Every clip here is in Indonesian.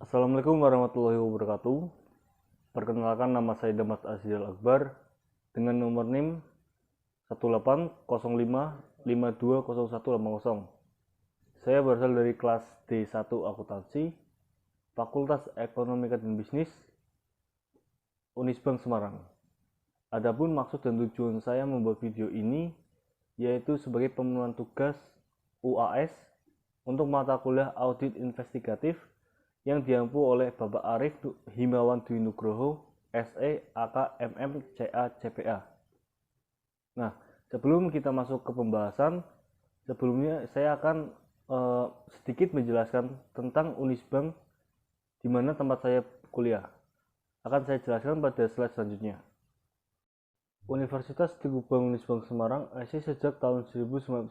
Assalamualaikum warahmatullahi wabarakatuh. Perkenalkan, nama saya Damas Azizal Akbar dengan nomor NIM 1805520180. Saya berasal dari kelas D1 Akuntansi, Fakultas Ekonomi dan Bisnis, Unisbank Semarang. Adapun maksud dan tujuan saya membuat video ini yaitu sebagai pemenuhan tugas UAS untuk mata kuliah Audit Investigatif yang diampu oleh Bapak Arif Himawan Dwi Nugroho, SE, AK, MM, CA, CPA. Nah, sebelum kita masuk ke pembahasan, sebelumnya saya akan sedikit menjelaskan tentang Unisbank di mana tempat saya kuliah. Akan saya jelaskan pada slide selanjutnya. Universitas Teguh Bang Unisbank Semarang eksis sejak tahun 1998.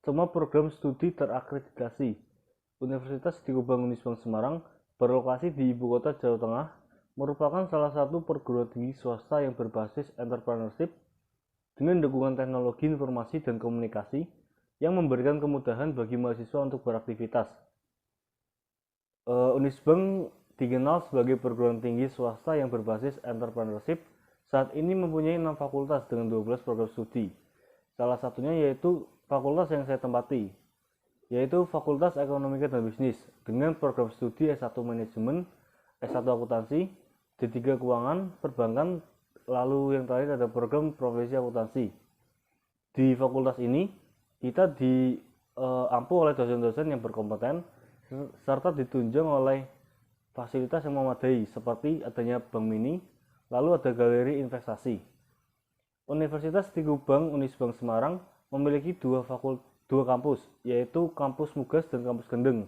Semua program studi terakreditasi. Universitas Teguh Bang Unisbank Semarang berlokasi di Ibu Kota Jawa Tengah, merupakan salah satu perguruan tinggi swasta yang berbasis entrepreneurship dengan dukungan teknologi informasi dan komunikasi yang memberikan kemudahan bagi mahasiswa untuk beraktivitas. Unisbank dikenal sebagai perguruan tinggi swasta yang berbasis entrepreneurship. Saat ini mempunyai 6 fakultas dengan 12 program studi. Salah satunya yaitu fakultas yang saya tempati, yaitu Fakultas Ekonomi dan Bisnis dengan program studi S1 Manajemen, S1 Akuntansi, D3 Keuangan, Perbankan, lalu yang terakhir ada program Profesi Akuntansi. Di fakultas ini kita diampu oleh dosen-dosen yang berkompeten serta ditunjang oleh fasilitas yang memadai seperti adanya bank mini, lalu ada galeri investasi. Universitas Teguh Bang Unisbank Semarang memiliki dua kampus, yaitu Kampus Mugas dan Kampus Kendeng.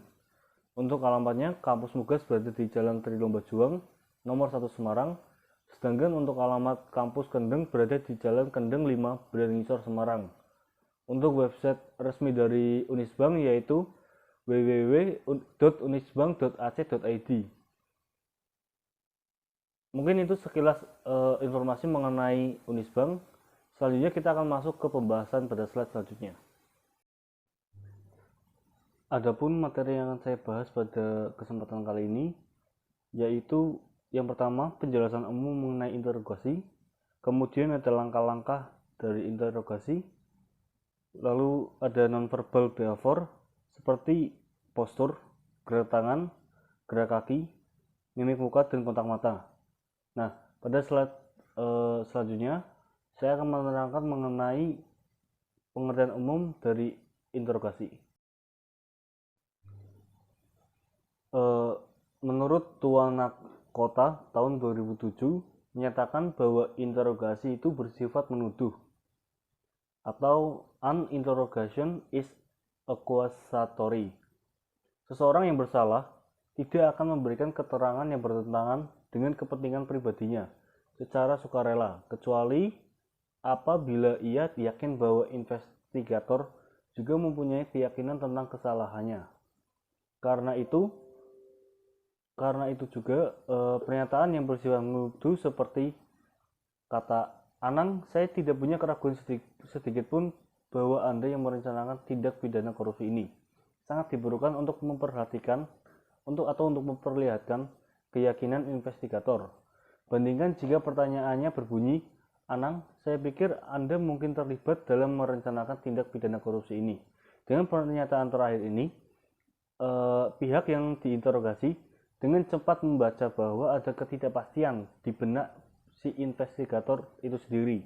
Untuk alamatnya, Kampus Mugas berada di Jalan Trilomba Juang, nomor 1 Semarang, sedangkan untuk alamat Kampus Kendeng berada di Jalan Kendeng 5, Beringhisor, Semarang. Untuk website resmi dari Unisbank yaitu www.unisbank.ac.id. Mungkin itu sekilas informasi mengenai Unisbank. Selanjutnya kita akan masuk ke pembahasan pada slide selanjutnya. Adapun materi yang akan saya bahas pada kesempatan kali ini yaitu yang pertama penjelasan umum mengenai interogasi, kemudian ada langkah-langkah dari interogasi, lalu ada nonverbal behavior seperti postur, gerak tangan, gerak kaki, mimik muka, dan kontak mata. Nah, pada slide selanjutnya saya akan menerangkan mengenai pengertian umum dari interogasi. Menurut Tuanak Kota tahun 2007 menyatakan bahwa interogasi itu bersifat menuduh, atau an interrogation is accusatory. Seseorang yang bersalah tidak akan memberikan keterangan yang bertentangan dengan kepentingan pribadinya secara sukarela, kecuali apabila ia yakin bahwa investigator juga mempunyai keyakinan tentang kesalahannya. Karena itu juga pernyataan yang bersifat menuduh seperti kata Anang, saya tidak punya keraguan sedikit pun bahwa Anda yang merencanakan tindak pidana korupsi ini, sangat diperlukan untuk memperhatikan atau untuk memperlihatkan keyakinan investigator. Bandingkan jika pertanyaannya berbunyi, Anang, saya pikir Anda mungkin terlibat dalam merencanakan tindak pidana korupsi ini. Dengan pernyataan terakhir ini, pihak yang diinterogasi dengan cepat membaca bahwa ada ketidakpastian di benak si investigator itu sendiri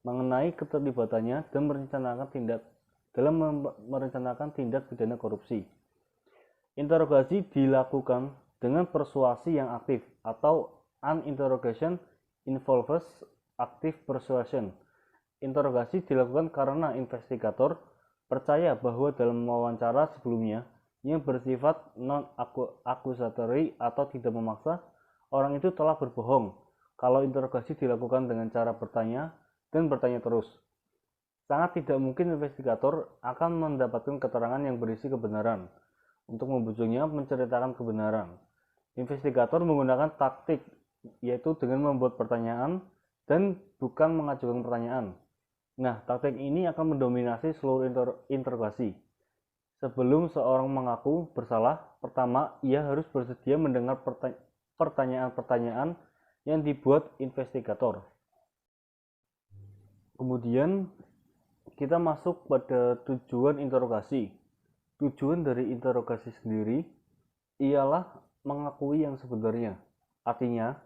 mengenai keterlibatannya dan merencanakan tindak pidana korupsi. Interogasi dilakukan dengan persuasi yang aktif atau an interrogation involves active persuasion. Interogasi dilakukan karena investigator percaya bahwa dalam wawancara sebelumnya yang bersifat non-accusatory atau tidak memaksa, orang itu telah berbohong kalau interogasi dilakukan dengan cara bertanya dan bertanya terus. Sangat tidak mungkin investigator akan mendapatkan keterangan yang berisi kebenaran. Untuk membujuknya menceritakan kebenaran, investigator menggunakan taktik, yaitu dengan membuat pertanyaan dan bukan mengajukan pertanyaan. Nah, taktik ini akan mendominasi seluruh interogasi. Sebelum seorang mengaku bersalah, pertama ia harus bersedia mendengar pertanyaan-pertanyaan yang dibuat investigator. Kemudian kita masuk pada tujuan interogasi. Tujuan dari interogasi sendiri ialah mengakui yang sebenarnya. Artinya,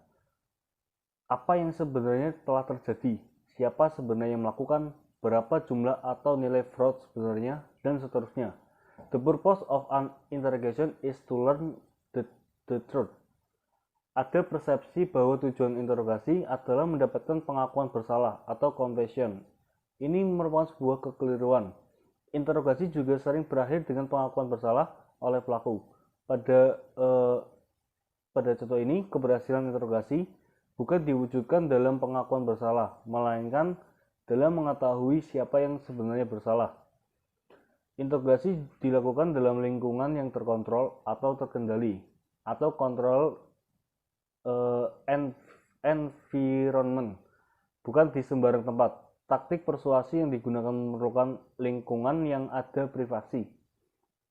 apa yang sebenarnya telah terjadi, siapa sebenarnya yang melakukan, berapa jumlah atau nilai fraud sebenarnya, dan seterusnya. The purpose of an interrogation is to learn the truth. Ada persepsi bahwa tujuan interogasi adalah mendapatkan pengakuan bersalah atau confession. Ini merupakan sebuah kekeliruan. Interogasi juga sering berakhir dengan pengakuan bersalah oleh pelaku. Pada contoh ini, keberhasilan interogasi bukan diwujudkan dalam pengakuan bersalah, melainkan dalam mengetahui siapa yang sebenarnya bersalah. Interogasi dilakukan dalam lingkungan yang terkontrol atau terkendali, atau control environment, bukan di sembarang tempat. Taktik persuasi yang digunakan memerlukan lingkungan yang ada privasi,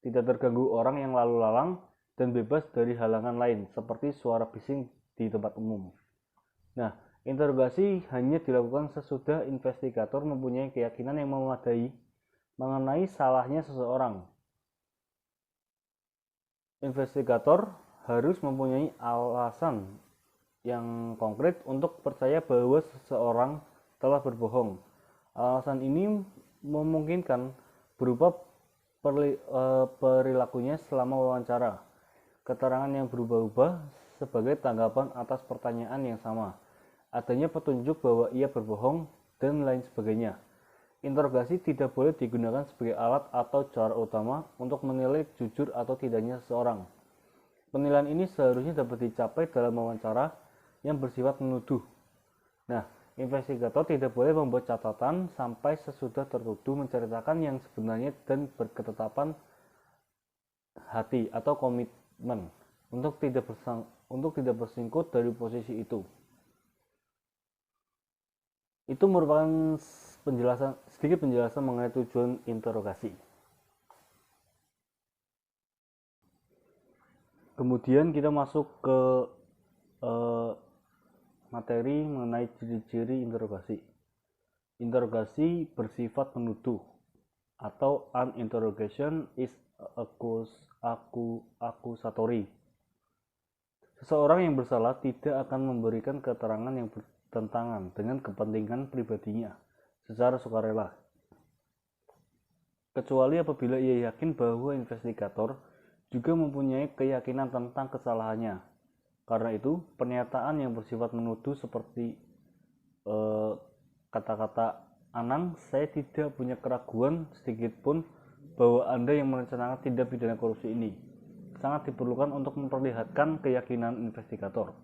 tidak terganggu orang yang lalu lalang, dan bebas dari halangan lain, seperti suara bising di tempat umum. Nah, interogasi hanya dilakukan sesudah investigator mempunyai keyakinan yang memadai mengenai salahnya seseorang. Investigator harus mempunyai alasan yang konkret untuk percaya bahwa seseorang telah berbohong. Alasan ini memungkinkan berupa perilakunya selama wawancara, keterangan yang berubah-ubah sebagai tanggapan atas pertanyaan yang sama, adanya petunjuk bahwa ia berbohong, dan lain sebagainya. Interogasi tidak boleh digunakan sebagai alat atau cara utama untuk menilai jujur atau tidaknya seseorang. Penilaian ini seharusnya dapat dicapai dalam wawancara yang bersifat menuduh. Nah, investigator tidak boleh membuat catatan sampai sesudah tertuduh menceritakan yang sebenarnya dan berketetapan hati atau komitmen untuk tidak bersingkut dari posisi itu. Itu merupakan sedikit penjelasan mengenai tujuan interogasi. Kemudian kita masuk ke materi mengenai ciri-ciri interogasi. Interogasi bersifat menuduh, atau an interrogation is accusatory. Seseorang yang bersalah tidak akan memberikan keterangan yang bertentangan dengan kepentingan pribadinya secara sukarela, kecuali apabila ia yakin bahwa investigator juga mempunyai keyakinan tentang kesalahannya. Karena itu, pernyataan yang bersifat menuduh seperti kata-kata Anang, saya tidak punya keraguan sedikit pun bahwa Anda yang merencanakan tindak pidana korupsi ini, sangat diperlukan untuk memperlihatkan keyakinan investigator.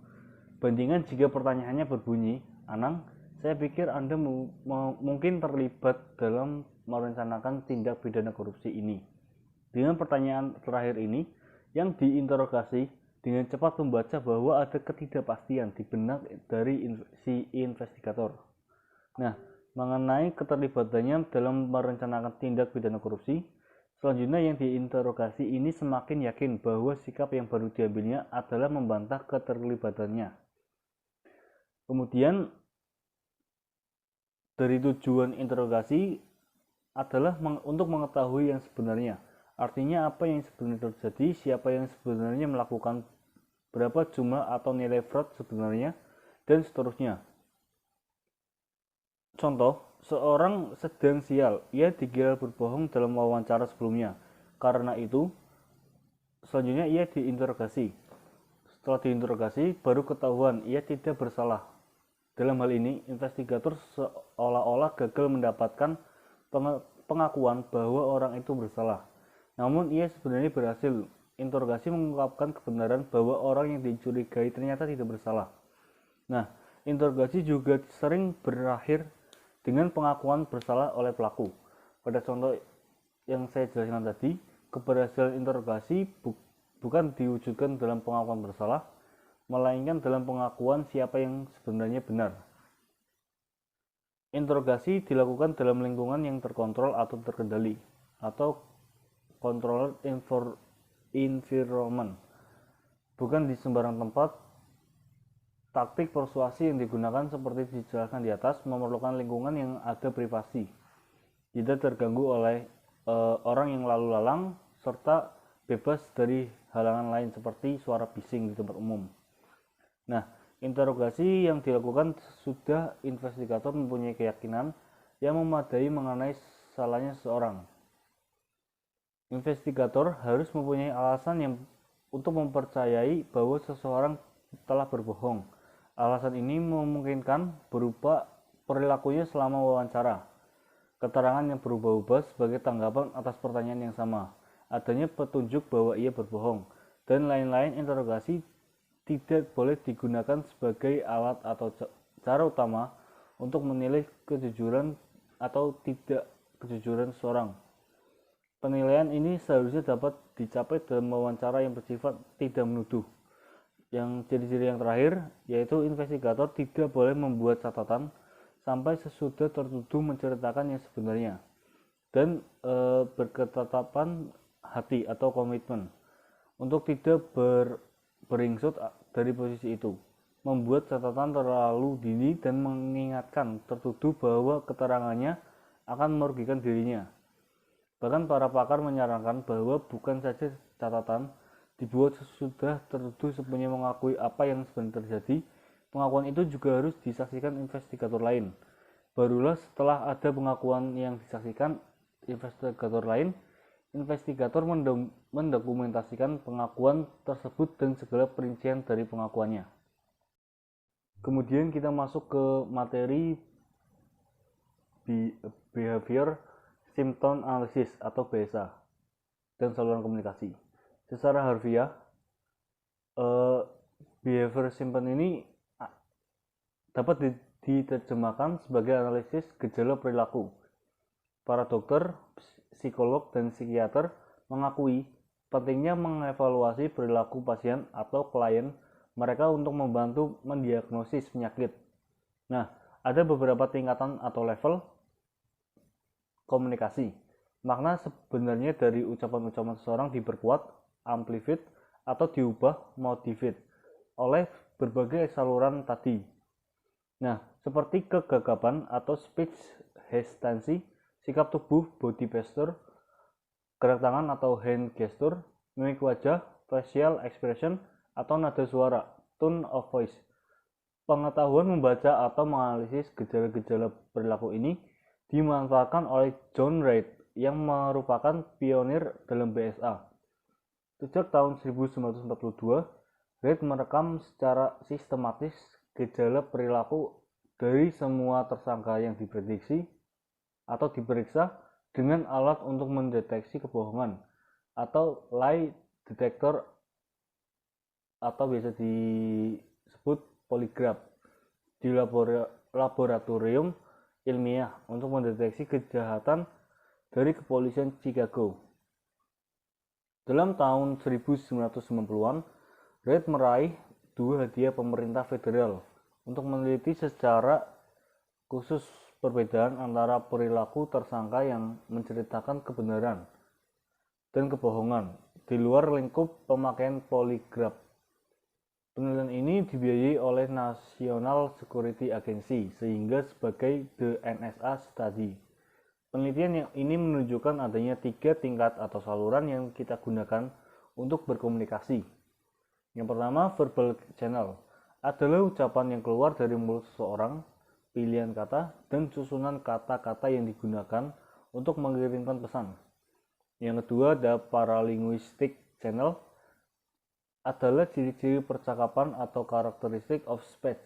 Bandingkan jika pertanyaannya berbunyi, Anang, saya pikir Anda mungkin terlibat dalam merencanakan tindak pidana korupsi ini. Dengan pertanyaan terakhir ini, yang diinterogasi dengan cepat membaca bahwa ada ketidakpastian di benak dari si investigator. Nah, mengenai keterlibatannya dalam merencanakan tindak pidana korupsi, selanjutnya yang diinterogasi ini semakin yakin bahwa sikap yang baru diambilnya adalah membantah keterlibatannya. Kemudian, dari tujuan interogasi adalah untuk mengetahui yang sebenarnya. Artinya apa yang sebenarnya terjadi, siapa yang sebenarnya melakukan, berapa jumlah atau nilai fraud sebenarnya, dan seterusnya. Contoh, seorang sedang sial, ia dikira berbohong dalam wawancara sebelumnya. Karena itu, selanjutnya ia diinterogasi. Setelah diinterogasi, baru ketahuan ia tidak bersalah. Dalam hal ini, investigator seolah-olah gagal mendapatkan pengakuan bahwa orang itu bersalah. Namun ia sebenarnya berhasil. Interogasi mengungkapkan kebenaran bahwa orang yang dicurigai ternyata tidak bersalah. Nah, interogasi juga sering berakhir dengan pengakuan bersalah oleh pelaku. Pada contoh yang saya jelaskan tadi, keberhasilan interogasi bukan diwujudkan dalam pengakuan bersalah, melainkan dalam pengakuan siapa yang sebenarnya benar. Interogasi dilakukan dalam lingkungan yang terkontrol atau terkendali, atau controlled environment, bukan di sembarang tempat. Taktik persuasi yang digunakan seperti dijelaskan di atas memerlukan lingkungan yang ada privasi, tidak terganggu oleh orang yang lalu lalang, serta bebas dari halangan lain seperti suara bising di tempat umum. Nah, interogasi yang dilakukan sudah investigator mempunyai keyakinan yang memadai mengenai salahnya seseorang. Investigator harus mempunyai alasan yang untuk mempercayai bahwa seseorang telah berbohong. Alasan ini memungkinkan berupa perilakunya selama wawancara, keterangan yang berubah-ubah sebagai tanggapan atas pertanyaan yang sama, adanya petunjuk bahwa ia berbohong, dan lain-lain. Interogasi tidak boleh digunakan sebagai alat atau cara utama untuk menilai kejujuran atau tidak kejujuran seseorang. Penilaian ini seharusnya dapat dicapai dalam wawancara yang bersifat tidak menuduh. Yang ciri-ciri yang terakhir yaitu investigator tidak boleh membuat catatan sampai sesudah tertuduh menceritakan yang sebenarnya, dan berketetapan hati atau komitmen untuk tidak beringsut dari posisi itu, membuat catatan terlalu dini dan mengingatkan tertuduh bahwa keterangannya akan merugikan dirinya. Bahkan para pakar menyarankan bahwa bukan saja catatan dibuat sesudah tertuduh sepenuhnya mengakui apa yang sebenarnya terjadi, pengakuan itu juga harus disaksikan investigator lain. Barulah setelah ada pengakuan yang disaksikan investigator lain, investigator mendokumentasikan pengakuan tersebut dan segala perincian dari pengakuannya. Kemudian kita masuk ke materi behavior symptom analysis atau BSA dan saluran komunikasi. Secara harfiah, behavior symptom ini dapat diterjemahkan sebagai analisis gejala perilaku. Para dokter, psikolog, dan psikiater mengakui pentingnya mengevaluasi perilaku pasien atau klien mereka untuk membantu mendiagnosis penyakit. Nah, ada beberapa tingkatan atau level komunikasi. Makna sebenarnya dari ucapan-ucapan seseorang diperkuat, amplified, atau diubah, modified oleh berbagai saluran tadi. Nah, seperti kegagapan atau speech hesitancy, sikap tubuh, body posture, gerak tangan atau hand gesture, mimik wajah, facial expression, atau nada suara, tone of voice. Pengetahuan membaca atau menganalisis gejala-gejala perilaku ini dimanfaatkan oleh John Reid yang merupakan pionir dalam BSA. Sejak tahun 1942, Reid merekam secara sistematis gejala perilaku dari semua tersangka yang diprediksi atau diperiksa dengan alat untuk mendeteksi kebohongan atau lie detector atau biasa disebut poligraf di laboratorium ilmiah untuk mendeteksi kejahatan dari kepolisian Chicago. Dalam tahun 1990-an, Reid meraih 2 hadiah pemerintah federal untuk meneliti secara khusus perbedaan antara perilaku tersangka yang menceritakan kebenaran dan kebohongan di luar lingkup pemakaian poligraf. Penelitian ini dibiayai oleh National Security Agency sehingga sebagai The NSA Study. Penelitian yang ini menunjukkan adanya 3 tingkat atau saluran yang kita gunakan untuk berkomunikasi. Yang pertama, verbal channel adalah ucapan yang keluar dari mulut seseorang, pilihan kata, dan susunan kata-kata yang digunakan untuk mengirimkan pesan. Yang kedua, ada paralinguistic channel adalah ciri-ciri percakapan atau karakteristik of speech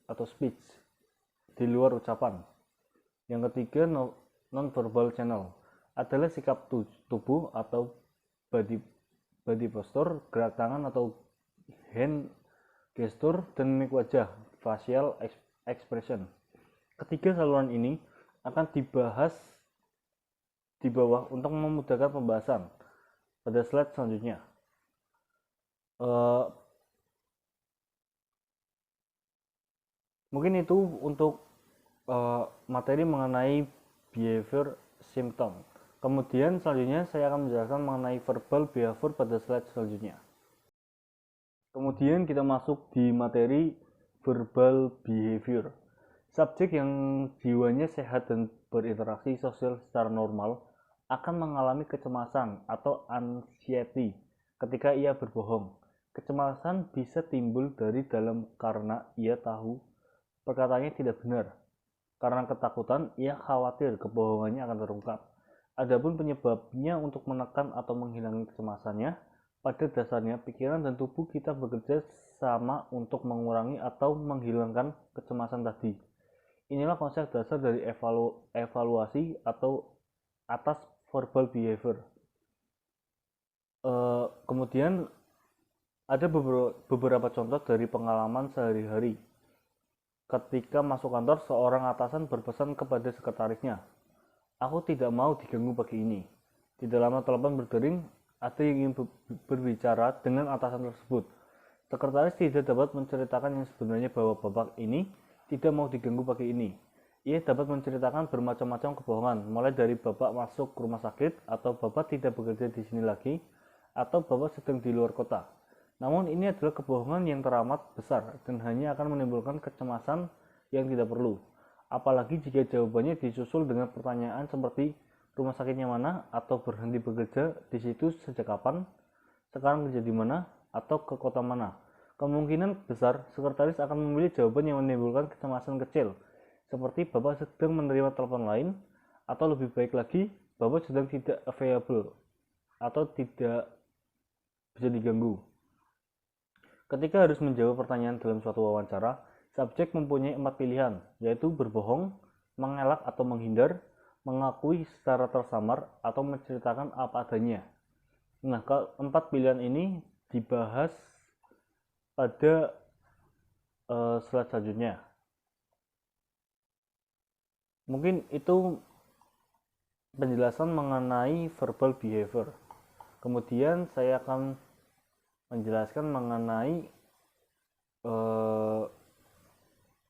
atau speech di luar ucapan. Yang ketiga, non-verbal channel adalah sikap tubuh atau body posture, gerak tangan atau hand gesture, dan mimik wajah, facial expression. Ketiga saluran ini akan dibahas di bawah untuk memudahkan pembahasan pada slide selanjutnya. Mungkin itu untuk materi mengenai behavior symptom. Kemudian selanjutnya saya akan menjelaskan mengenai verbal behavior pada slide selanjutnya. Kemudian kita masuk di materi verbal behavior. Subjek yang jiwanya sehat dan berinteraksi sosial secara normal akan mengalami kecemasan atau anxiety ketika ia berbohong. Kecemasan bisa timbul dari dalam karena ia tahu perkataannya tidak benar. Karena ketakutan, ia khawatir kebohongannya akan terungkap. Adapun penyebabnya untuk menekan atau menghilangkan kecemasannya, pada dasarnya pikiran dan tubuh kita bekerja sama untuk mengurangi atau menghilangkan kecemasan tadi. Inilah konsep dasar dari evaluasi atau atas verbal behavior. Kemudian ada beberapa contoh dari pengalaman sehari-hari. Ketika masuk kantor, seorang atasan berpesan kepada sekretarisnya, "Aku tidak mau diganggu pagi ini." Tidak lama telepon berdering, ada yang ingin berbicara dengan atasan tersebut. Sekretaris tidak dapat menceritakan yang sebenarnya bahwa bapak ini tidak mau diganggu pagi ini. Ia dapat menceritakan bermacam-macam kebohongan, mulai dari bapak masuk rumah sakit, atau bapak tidak bekerja di sini lagi, atau bapak sedang di luar kota. Namun ini adalah kebohongan yang teramat besar dan hanya akan menimbulkan kecemasan yang tidak perlu. Apalagi jika jawabannya disusul dengan pertanyaan seperti rumah sakitnya mana, atau berhenti bekerja di situ sejak kapan, sekarang kerja di mana, atau ke kota mana. Kemungkinan besar sekretaris akan memilih jawaban yang menimbulkan kecemasan kecil, seperti bapak sedang menerima telepon lain, atau lebih baik lagi, bapak sedang tidak available atau tidak bisa diganggu. Ketika harus menjawab pertanyaan dalam suatu wawancara, subjek mempunyai 4 pilihan, yaitu berbohong, mengelak atau menghindar, mengakui secara tersamar, atau menceritakan apa adanya. Nah, keempat pilihan ini dibahas pada slide selanjutnya. Mungkin itu penjelasan mengenai verbal behavior. Kemudian saya akan menjelaskan mengenai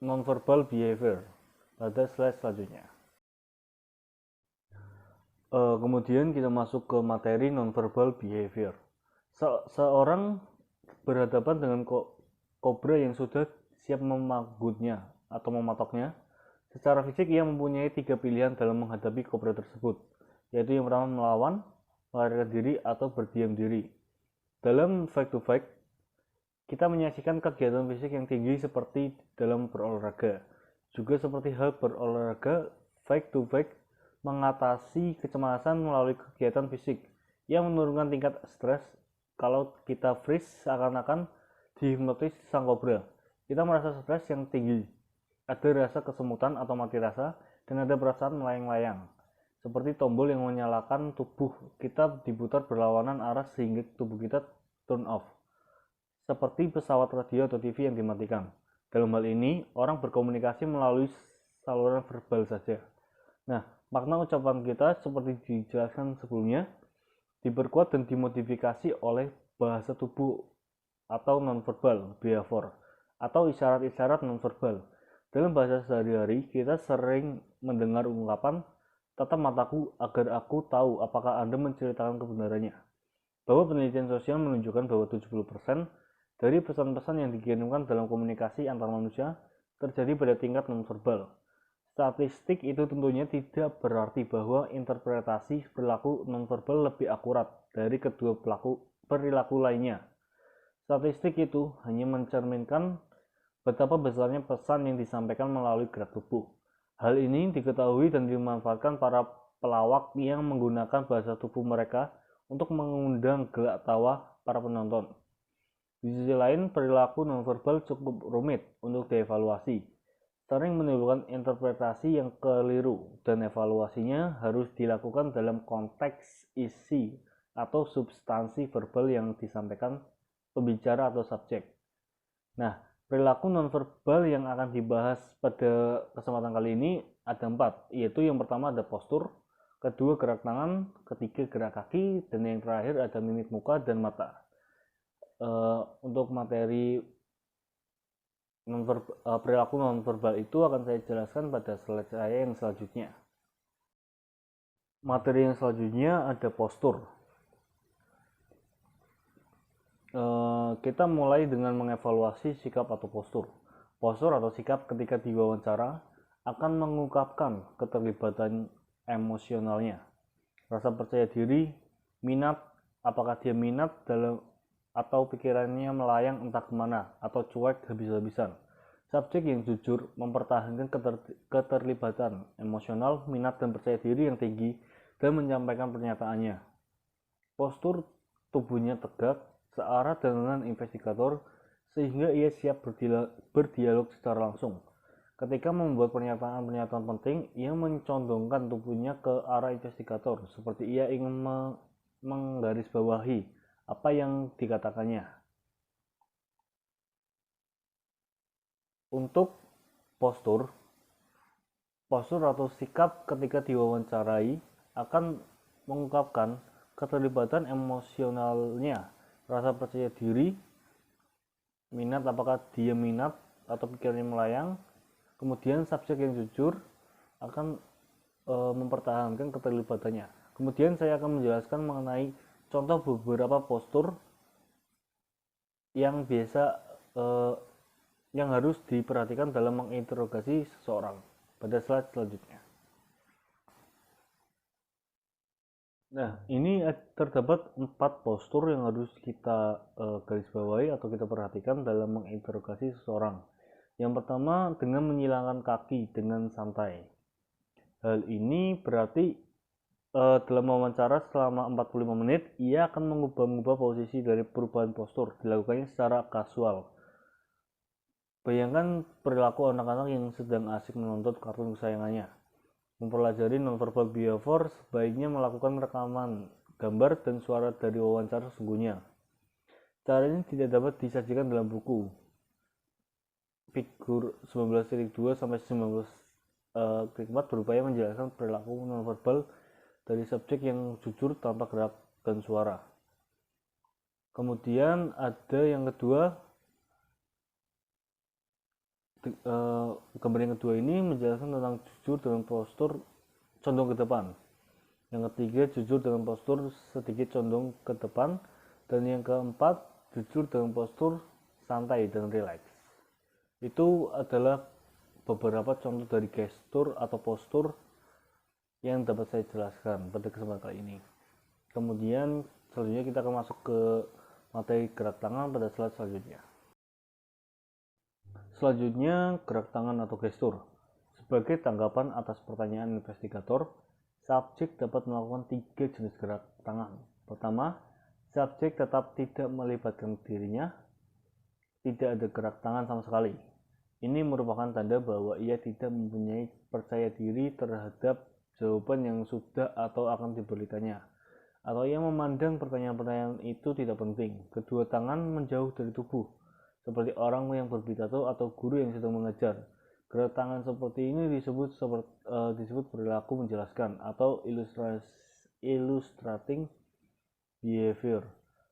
non-verbal behavior pada slide selanjutnya. Kemudian kita masuk ke materi non-verbal behavior. Seorang berhadapan dengan kobra yang sudah siap memagutnya atau mematoknya. Secara fisik ia mempunyai 3 pilihan dalam menghadapi kobra tersebut, yaitu yang pertama melawan, melarikan diri, atau berdiam diri. Dalam fact to fact, kita menyaksikan kegiatan fisik yang tinggi seperti dalam berolahraga. Juga seperti hal berolahraga, fact to fact mengatasi kecemasan melalui kegiatan fisik yang menurunkan tingkat stres. Kalau kita freeze seakan-akan dihipnotis sang kobra, kita merasa stres yang tinggi, ada rasa kesemutan atau mati rasa, dan ada perasaan melayang-layang. Seperti tombol yang menyalakan tubuh kita diputar berlawanan arah sehingga tubuh kita turn off. Seperti pesawat radio atau TV yang dimatikan. Dalam hal ini, orang berkomunikasi melalui saluran verbal saja. Nah, makna ucapan kita seperti dijelaskan sebelumnya, diperkuat dan dimodifikasi oleh bahasa tubuh atau nonverbal behavior atau isyarat-isyarat nonverbal. Dalam bahasa sehari-hari, kita sering mendengar ungkapan "tatap mataku agar aku tahu apakah Anda menceritakan kebenarannya." Bahwa penelitian sosial menunjukkan bahwa 70% dari pesan-pesan yang dikirimkan dalam komunikasi antar manusia terjadi pada tingkat nonverbal. Statistik itu tentunya tidak berarti bahwa interpretasi perilaku nonverbal lebih akurat dari kedua perilaku lainnya. Statistik itu hanya mencerminkan betapa besarnya pesan yang disampaikan melalui gerak tubuh. Hal ini diketahui dan dimanfaatkan para pelawak yang menggunakan bahasa tubuh mereka untuk mengundang gelak tawa para penonton. Di sisi lain, perilaku nonverbal cukup rumit untuk dievaluasi, sering menimbulkan interpretasi yang keliru, dan evaluasinya harus dilakukan dalam konteks isi atau substansi verbal yang disampaikan pembicara atau subjek. Nah, perilaku nonverbal yang akan dibahas pada kesempatan kali ini ada 4, yaitu yang pertama ada postur, kedua gerak tangan, ketiga gerak kaki, dan yang terakhir ada mimik muka dan mata. Untuk materi perilaku nonverbal itu akan saya jelaskan pada slide saya yang selanjutnya. Materi yang selanjutnya ada postur. Kita mulai dengan mengevaluasi sikap atau postur. Postur atau sikap ketika diwawancara akan mengungkapkan keterlibatan emosionalnya, rasa percaya diri, minat, apakah dia minat dalam atau pikirannya melayang entah kemana atau cuek habis-habisan. Subjek yang jujur mempertahankan keterlibatan emosional, minat dan percaya diri yang tinggi dan menyampaikan pernyataannya. Postur tubuhnya tegak, searah dengan investigator sehingga ia siap berdialog secara langsung. Ketika membuat pernyataan-pernyataan penting, ia mencondongkan tubuhnya ke arah investigator, seperti ia ingin menggarisbawahi apa yang dikatakannya. Untuk postur atau sikap ketika diwawancarai akan mengungkapkan keterlibatan emosionalnya, rasa percaya diri, minat, apakah dia minat atau pikirannya melayang. Kemudian subjek yang jujur akan mempertahankan keterlibatannya. Kemudian saya akan menjelaskan mengenai contoh beberapa postur yang biasa yang harus diperhatikan dalam menginterogasi seseorang pada slide selanjutnya. Nah, ini terdapat 4 postur yang harus kita garis bawahi atau kita perhatikan dalam menginterogasi seseorang. Yang pertama, dengan menyilangkan kaki dengan santai. Hal ini berarti dalam wawancara selama 45 menit, ia akan mengubah-ubah posisi dari perubahan postur, dilakukannya secara kasual. Bayangkan perilaku anak-anak yang sedang asik menonton kartun kesayangannya. Mempelajari nonverbal behavior, sebaiknya melakukan rekaman gambar dan suara dari wawancara sesungguhnya. Cara ini tidak dapat disajikan dalam buku. Figur 19-2 sampai 19-4 berupaya menjelaskan perilaku nonverbal dari subjek yang jujur tanpa gerak dan suara. Kemudian ada yang kedua, gambar yang kedua ini menjelaskan tentang jujur dengan postur condong ke depan. Yang ketiga, jujur dengan postur sedikit condong ke depan. Dan yang keempat, jujur dengan postur santai dan rileks. Itu adalah beberapa contoh dari gestur atau postur yang dapat saya jelaskan pada kesempatan kali ini. Kemudian selanjutnya kita akan masuk ke materi gerak tangan pada slide selanjutnya. Selanjutnya, gerak tangan atau gestur. Sebagai tanggapan atas pertanyaan investigator, subjek dapat melakukan 3 jenis gerak tangan. Pertama, subjek tetap tidak melibatkan dirinya, tidak ada gerak tangan sama sekali. Ini merupakan tanda bahwa ia tidak mempunyai percaya diri terhadap jawaban yang sudah atau akan diberikannya, atau ia memandang pertanyaan-pertanyaan itu tidak penting. Kedua tangan menjauh dari tubuh, seperti orang yang berpidato atau guru yang sedang mengajar. Gerak tangan seperti ini disebut perilaku menjelaskan atau illustrating behavior.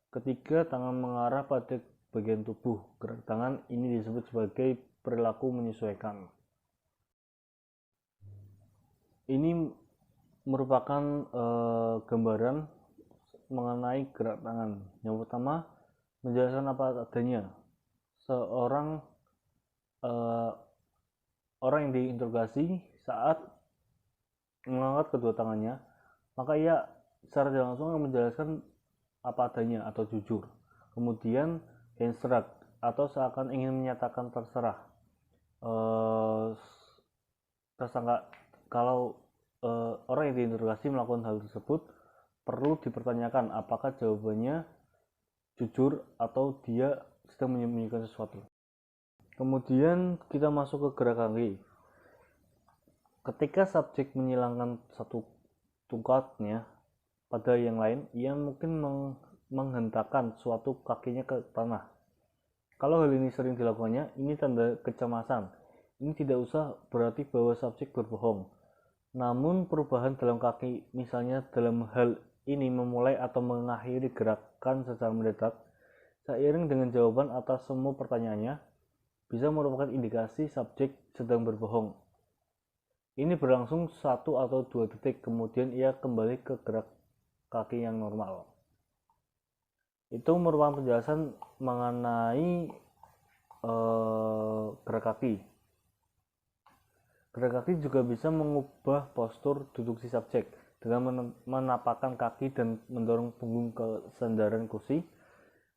Ketiga, tangan mengarah pada bagian tubuh. Gerak tangan ini disebut sebagai perilaku menyesuaikan. Ini merupakan gambaran mengenai gerak tangan. Yang pertama, menjelaskan apa adanya. Seorang orang yang diinterogasi saat mengangkat kedua tangannya, maka ia secara tidak langsung akan menjelaskan apa adanya atau jujur. Kemudian instruct atau seakan ingin menyatakan terserah. Tersangka kalau orang yang diinterogasi melakukan hal tersebut, perlu dipertanyakan apakah jawabannya jujur atau dia sedang menyembunyikan sesuatu. Kemudian kita masuk ke gerak kaki. Ketika subjek menyilangkan satu tungkatnya pada yang lain, ia mungkin menghentakkan suatu kakinya ke tanah. Kalau hal ini sering dilakukannya, ini tanda kecemasan. Ini tidak usah berarti bahwa subjek berbohong. Namun perubahan dalam kaki, misalnya dalam hal ini memulai atau mengakhiri gerakan secara mendadak, seiring dengan jawaban atas semua pertanyaannya, bisa merupakan indikasi subjek sedang berbohong. Ini berlangsung 1 atau 2 detik, kemudian ia kembali ke gerak kaki yang normal. Itu merupakan penjelasan mengenai gerak kaki. Gerak kaki juga bisa mengubah postur duduk si subjek dengan menapakkan kaki dan mendorong punggung ke sandaran kursi.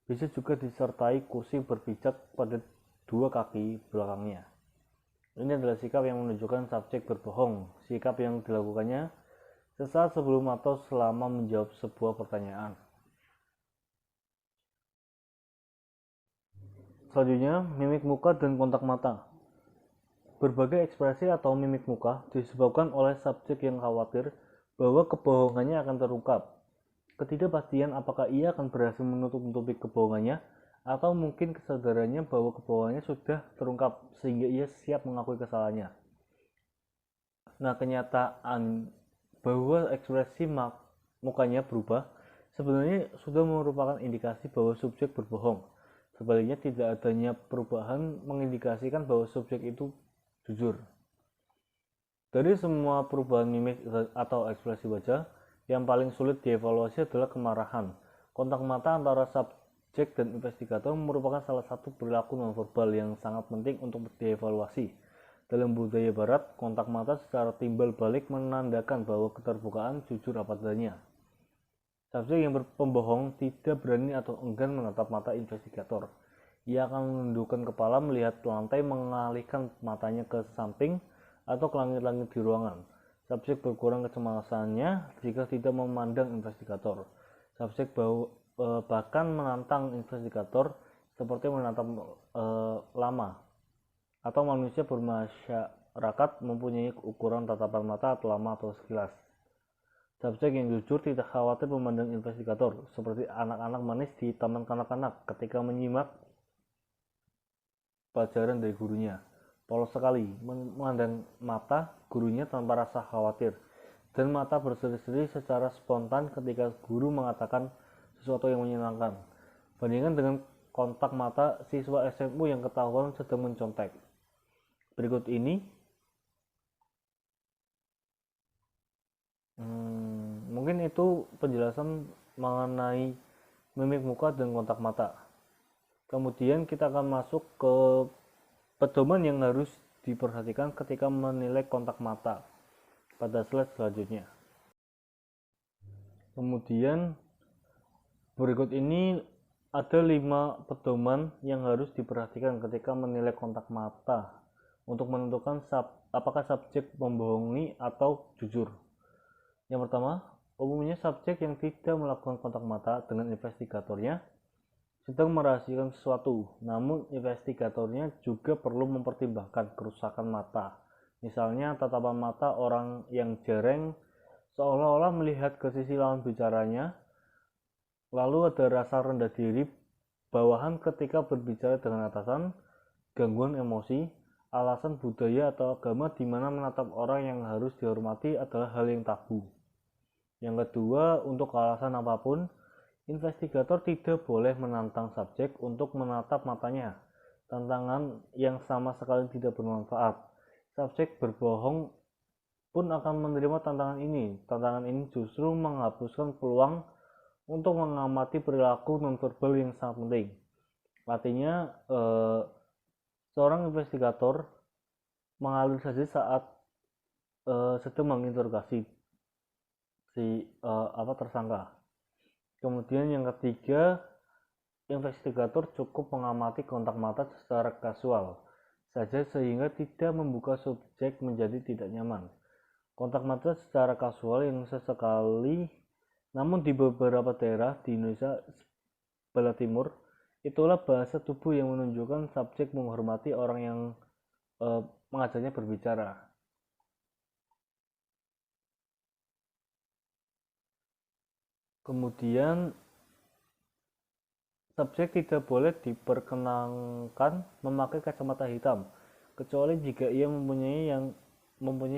Bisa juga disertai kursi berpijak pada dua kaki belakangnya. Ini adalah sikap yang menunjukkan subjek berbohong. Sikap yang dilakukannya sesaat sebelum atau selama menjawab sebuah pertanyaan. Selanjutnya, mimik muka dan kontak mata. Berbagai ekspresi atau mimik muka disebabkan oleh subjek yang khawatir bahwa kebohongannya akan terungkap. Ketidakpastian apakah ia akan berhasil menutup-nutupi kebohongannya, atau mungkin kesadarannya bahwa kebohongannya sudah terungkap sehingga ia siap mengakui kesalahannya. Nah, kenyataan bahwa ekspresi mukanya berubah sebenarnya sudah merupakan indikasi bahwa subjek berbohong. Sebaliknya, tidak adanya perubahan mengindikasikan bahwa subjek itu jujur. Dari semua perubahan mimik atau ekspresi wajah, yang paling sulit dievaluasi adalah kemarahan. Kontak mata antara subjek dan investigator merupakan salah satu perilaku nonverbal yang sangat penting untuk dievaluasi. Dalam budaya barat, kontak mata secara timbal balik menandakan bahwa keterbukaan jujur apa adanya. Subjek yang pembohong tidak berani atau enggan menatap mata investigator. Ia akan menundukkan kepala, melihat lantai, mengalihkan matanya ke samping atau ke langit-langit di ruangan. Subjek berkurang kecemasannya jika tidak memandang investigator. Subjek bahkan menantang investigator seperti menatap lama, atau manusia bermasyarakat mempunyai ukuran tatapan mata atau lama atau sekilas. Subjek yang jujur tidak khawatir memandang investigator, seperti anak-anak manis di taman kanak-kanak ketika menyimak pelajaran dari gurunya. Polos sekali memandang mata gurunya tanpa rasa khawatir, dan mata berseri-seri secara spontan ketika guru mengatakan sesuatu yang menyenangkan. Bandingkan dengan kontak mata siswa SMU yang ketahuan sedang mencontek. Berikut ini mungkin itu penjelasan mengenai mimik muka dan kontak mata. Kemudian kita akan masuk ke pedoman yang harus diperhatikan ketika menilai kontak mata pada slide selanjutnya. Kemudian berikut ini ada 5 pedoman yang harus diperhatikan ketika menilai kontak mata untuk menentukan apakah subjek membohongi atau jujur. Yang pertama, umumnya subjek yang tidak melakukan kontak mata dengan investigatornya sedang merahasiakan sesuatu, namun investigatornya juga perlu mempertimbangkan kerusakan mata. Misalnya, tatapan mata orang yang jereng seolah-olah melihat ke sisi lawan bicaranya, lalu ada rasa rendah diri bawahan ketika berbicara dengan atasan, gangguan emosi, alasan budaya atau agama di mana menatap orang yang harus dihormati adalah hal yang tabu. Yang kedua, untuk alasan apapun, investigator tidak boleh menantang subjek untuk menatap matanya. Tantangan yang sama sekali tidak bermanfaat. Subjek berbohong pun akan menerima tantangan ini. Tantangan ini justru menghapuskan peluang untuk mengamati perilaku nonverbal yang sangat penting. Artinya, seorang investigator mengalir saja saat sedang menginterogasi si tersangka. Kemudian yang ketiga, investigator cukup mengamati kontak mata secara kasual saja sehingga tidak membuka subjek menjadi tidak nyaman. Kontak mata secara kasual yang sesekali, namun di beberapa daerah di Indonesia sebelah timur, itulah bahasa tubuh yang menunjukkan subjek menghormati orang yang mengajaknya berbicara. Kemudian subjek tidak boleh diperkenankan memakai kacamata hitam, kecuali jika ia mempunyai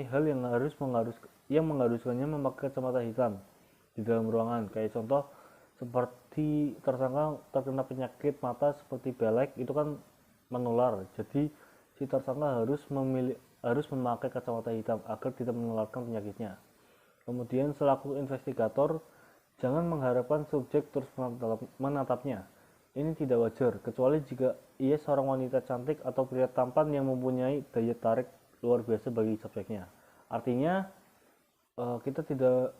hal yang mengharuskannya memakai kacamata hitam di dalam ruangan. Kayak contoh seperti tersangka terkena penyakit mata seperti belek, itu kan menular. Jadi si tersangka harus harus memakai kacamata hitam agar tidak menularkan penyakitnya. Kemudian selaku investigator, jangan mengharapkan subjek terus menatapnya. Ini tidak wajar, kecuali jika ia seorang wanita cantik atau pria tampan yang mempunyai daya tarik luar biasa bagi subjeknya. Artinya, kita tidak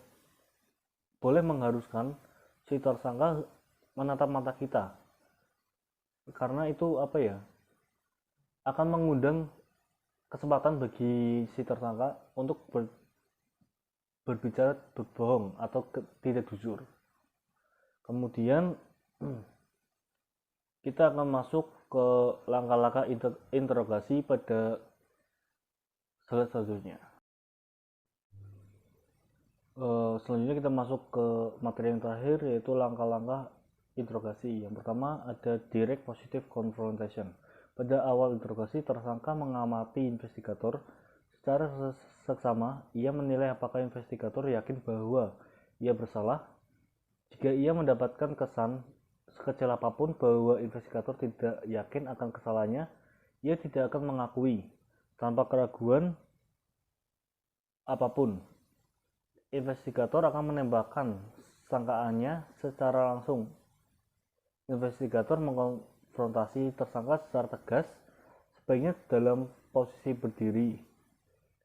boleh mengharuskan si tersangka menatap mata kita, karena itu akan mengundang kesempatan bagi si tersangka untuk berbicara berbohong atau tidak jujur. Kemudian kita akan masuk ke langkah-langkah interogasi pada slide selanjutnya. Selanjutnya kita masuk ke materi yang terakhir, yaitu langkah-langkah interogasi. Yang pertama ada direct positive confrontation. Pada awal interogasi, tersangka mengamati investigator. Secara seksama, ia menilai apakah investigator yakin bahwa ia bersalah. Jika ia mendapatkan kesan sekecil apapun bahwa investigator tidak yakin akan kesalahannya, ia tidak akan mengakui tanpa keraguan apapun. Investigator akan menembakkan sangkaannya secara langsung. Investigator mengkonfrontasi tersangka secara tegas, sebaiknya dalam posisi berdiri.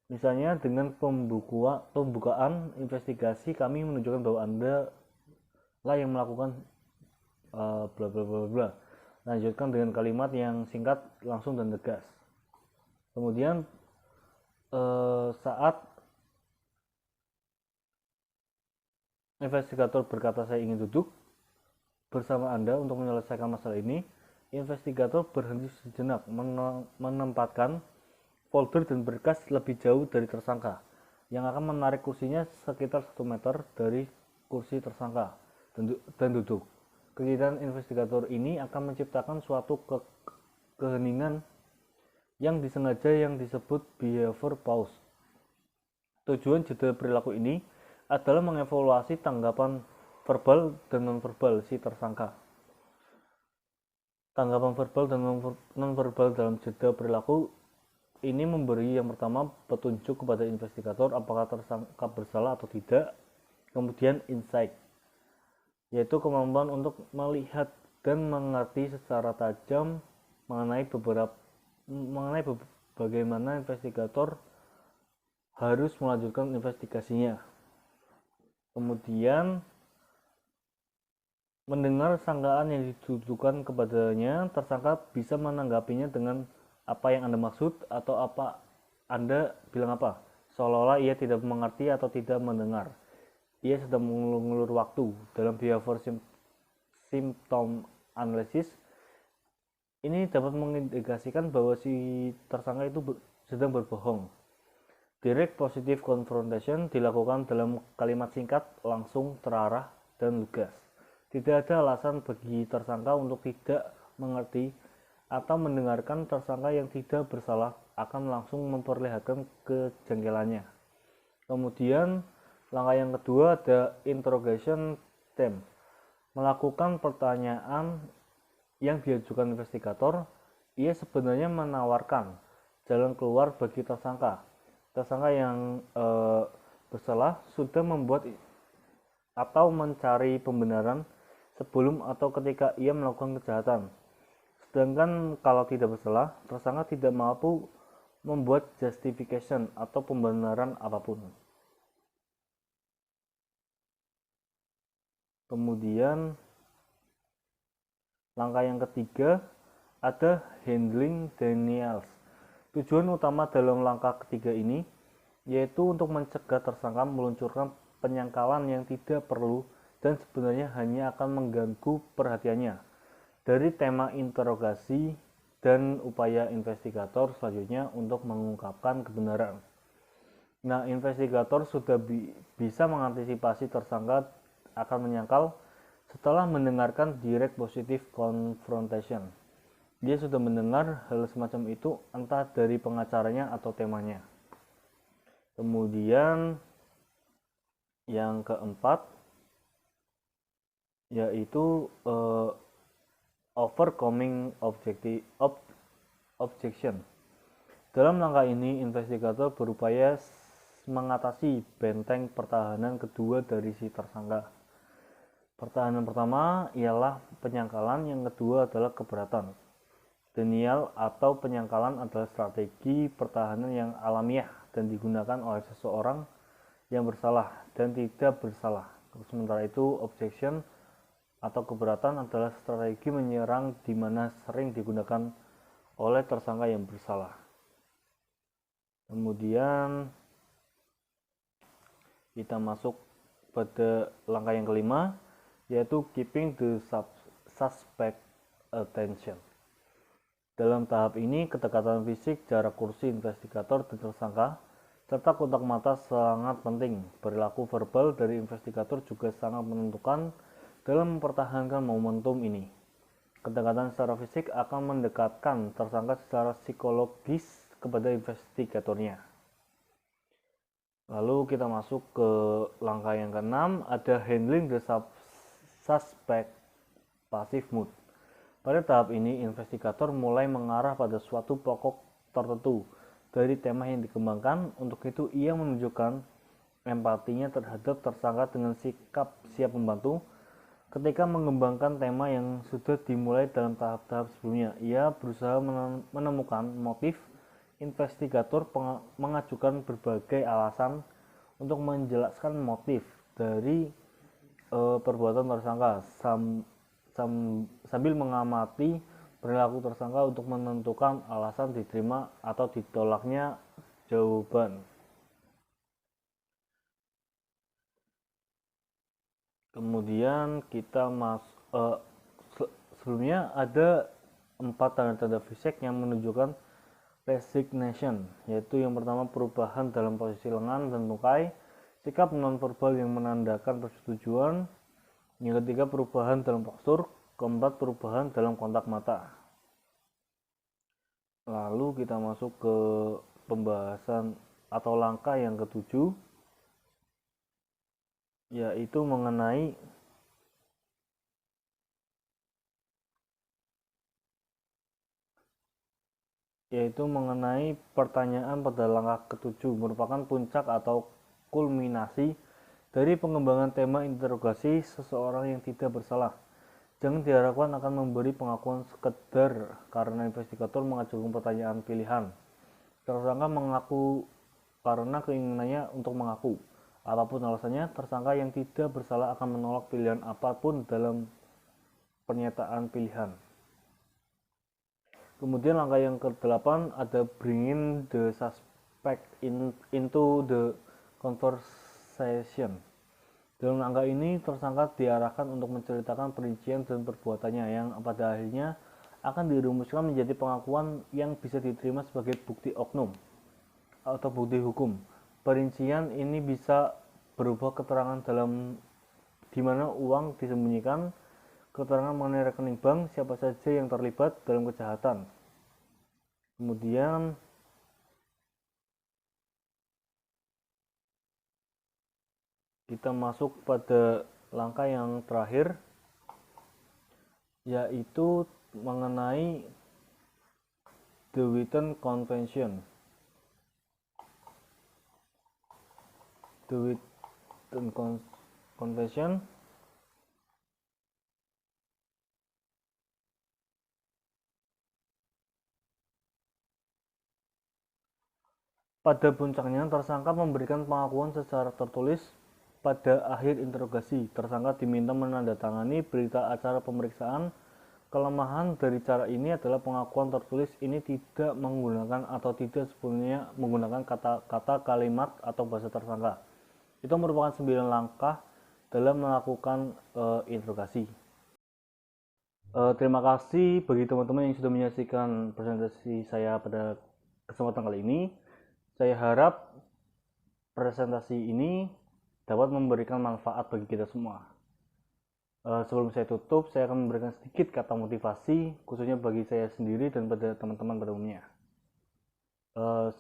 Misalnya dengan pembukaan investigasi, kami menunjukkan bahwa Anda lah yang melakukan bla bla bla bla. Lanjutkan dengan kalimat yang singkat, langsung dan tegas. Kemudian saat investigator berkata saya ingin duduk bersama Anda untuk menyelesaikan masalah ini, investigator berhenti sejenak, menempatkan folder dan berkas lebih jauh dari tersangka, yang akan menarik kursinya sekitar 1 meter dari kursi tersangka dan duduk. Kegiatan investigator ini akan menciptakan suatu keheningan yang disengaja yang disebut behavior pause. Tujuan jeda perilaku ini adalah mengevaluasi tanggapan verbal dan nonverbal si tersangka. Tanggapan verbal dan nonverbal dalam jeda perilaku ini memberi yang pertama petunjuk kepada investigator apakah tersangka bersalah atau tidak. Kemudian insight, yaitu kemampuan untuk melihat dan mengerti secara tajam mengenai bagaimana investigator harus melanjutkan investigasinya. Kemudian mendengar sangkaan yang ditujukan kepadanya, tersangka bisa menanggapinya dengan apa yang Anda maksud atau apa Anda bilang apa, seolah-olah ia tidak mengerti atau tidak mendengar. Ia sedang mengulur waktu. Dalam behavior symptom analysis, ini dapat mengindikasikan bahwa si tersangka itu sedang berbohong. Direct positive confrontation dilakukan dalam kalimat singkat, langsung, terarah, dan lugas. Tidak ada alasan bagi tersangka untuk tidak mengerti atau mendengarkan. Tersangka yang tidak bersalah akan langsung memperlihatkan kejanggalannya. Kemudian langkah yang kedua ada interrogation theme. Melakukan pertanyaan yang diajukan investigator, ia sebenarnya menawarkan jalan keluar bagi tersangka. Tersangka yang bersalah sudah membuat atau mencari pembenaran sebelum atau ketika ia melakukan kejahatan. Sedangkan kalau tidak bersalah, tersangka tidak mampu membuat justification atau pembenaran apapun. Kemudian langkah yang ketiga ada handling denials. Tujuan utama dalam langkah ketiga ini yaitu untuk mencegah tersangka meluncurkan penyangkalan yang tidak perlu dan sebenarnya hanya akan mengganggu perhatiannya dari tema interogasi dan upaya investigator selanjutnya untuk mengungkapkan kebenaran. Nah, investigator sudah bisa mengantisipasi tersangka akan menyangkal setelah mendengarkan direct positive confrontation. Dia sudah mendengar hal semacam itu entah dari pengacaranya atau temanya. Kemudian yang keempat yaitu overcoming objection. Dalam langkah ini, investigator berupaya mengatasi benteng pertahanan kedua dari si tersangka. Pertahanan pertama ialah penyangkalan, yang kedua adalah keberatan. Denial atau penyangkalan adalah strategi pertahanan yang alamiah dan digunakan oleh seseorang yang bersalah dan tidak bersalah. Sementara itu, objection atau keberatan adalah strategi menyerang di mana sering digunakan oleh tersangka yang bersalah. Kemudian kita masuk pada langkah yang kelima, yaitu keeping the suspect attention. Dalam tahap ini, kedekatan fisik, jarak kursi investigator dan tersangka, serta kontak mata sangat penting. Perilaku verbal dari investigator juga sangat menentukan dalam mempertahankan momentum ini. Kedekatan secara fisik akan mendekatkan tersangka secara psikologis kepada investigatornya. Lalu kita masuk ke langkah yang keenam, ada handling the suspect passive mood. Pada tahap ini, investigator mulai mengarah pada suatu pokok tertentu dari tema yang dikembangkan. Untuk itu, ia menunjukkan empatinya terhadap tersangka dengan sikap siap membantu. Ketika mengembangkan tema yang sudah dimulai dalam tahap-tahap sebelumnya, ia berusaha menemukan motif. Investigator mengajukan berbagai alasan untuk menjelaskan motif dari perbuatan tersangka sambil mengamati perilaku tersangka untuk menentukan alasan diterima atau ditolaknya jawaban. Kemudian kita sebelumnya ada 4 tanda-tanda fisik yang menunjukkan resignation, yaitu yang pertama perubahan dalam posisi lengan dan tungkai, sikap nonverbal yang menandakan persetujuan, yang ketiga perubahan dalam postur, keempat perubahan dalam kontak mata. Lalu kita masuk ke pembahasan atau langkah yang ketujuh, yaitu mengenai pertanyaan pada langkah ketujuh, merupakan puncak atau kulminasi dari pengembangan tema interogasi seseorang yang tidak bersalah. Jangan diharapkan akan memberi pengakuan sekedar karena investigator mengajukan pertanyaan pilihan. Tersangka mengaku karena keinginannya untuk mengaku. Apapun alasannya, tersangka yang tidak bersalah akan menolak pilihan apapun dalam pernyataan pilihan. Kemudian langkah yang ke-8 ada bringing the suspect into the conversation. Dalam langkah ini, tersangka diarahkan untuk menceritakan perincian dan perbuatannya yang pada akhirnya akan dirumuskan menjadi pengakuan yang bisa diterima sebagai bukti oknum atau bukti hukum. Perincian ini bisa berupa keterangan di mana uang disembunyikan, keterangan mengenai rekening bank, siapa saja yang terlibat dalam kejahatan. Kemudian kita masuk pada langkah yang terakhir, yaitu mengenai the written convention. The written convention pada puncaknya, tersangka memberikan pengakuan secara tertulis. Pada akhir interogasi, tersangka diminta menandatangani berita acara pemeriksaan. Kelemahan dari cara ini adalah pengakuan tertulis ini tidak menggunakan atau tidak sepenuhnya menggunakan kata-kata, kalimat, atau bahasa tersangka. Itu merupakan 9 langkah dalam melakukan interogasi. Terima kasih bagi teman-teman yang sudah menyaksikan presentasi saya pada kesempatan kali ini. Saya harap presentasi ini dapat memberikan manfaat bagi kita semua. Sebelum saya tutup, saya akan memberikan sedikit kata motivasi, khususnya bagi saya sendiri dan pada teman-teman pada umumnya.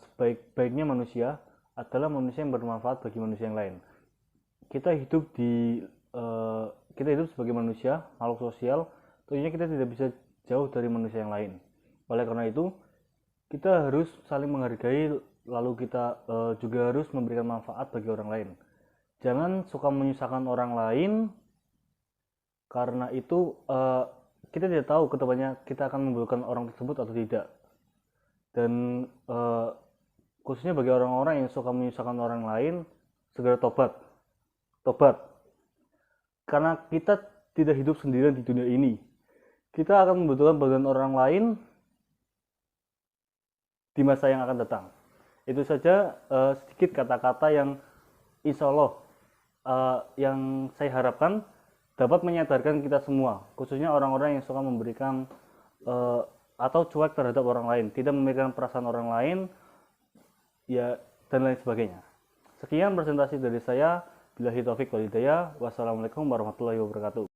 Sebaik-baiknya manusia adalah manusia yang bermanfaat bagi manusia yang lain. Kita hidup sebagai manusia, makhluk sosial. Tentunya kita tidak bisa jauh dari manusia yang lain. Oleh karena itu, kita harus saling menghargai, lalu kita juga harus memberikan manfaat bagi orang lain. Jangan suka menyusahkan orang lain, karena itu kita tidak tahu kedepannya kita akan membutuhkan orang tersebut atau tidak. Dan khususnya bagi orang-orang yang suka menyusahkan orang lain, segera tobat, karena kita tidak hidup sendirian di dunia ini. Kita akan membutuhkan bantuan orang lain di masa yang akan datang. Itu saja sedikit kata-kata yang insya Allah yang saya harapkan dapat menyadarkan kita semua, khususnya orang-orang yang suka memberikan atau cuek terhadap orang lain, tidak memikirkan perasaan orang lain, ya, dan lain sebagainya. Sekian presentasi dari saya. Billahi taufik wal hidayah. Wassalamualaikum warahmatullahi wabarakatuh.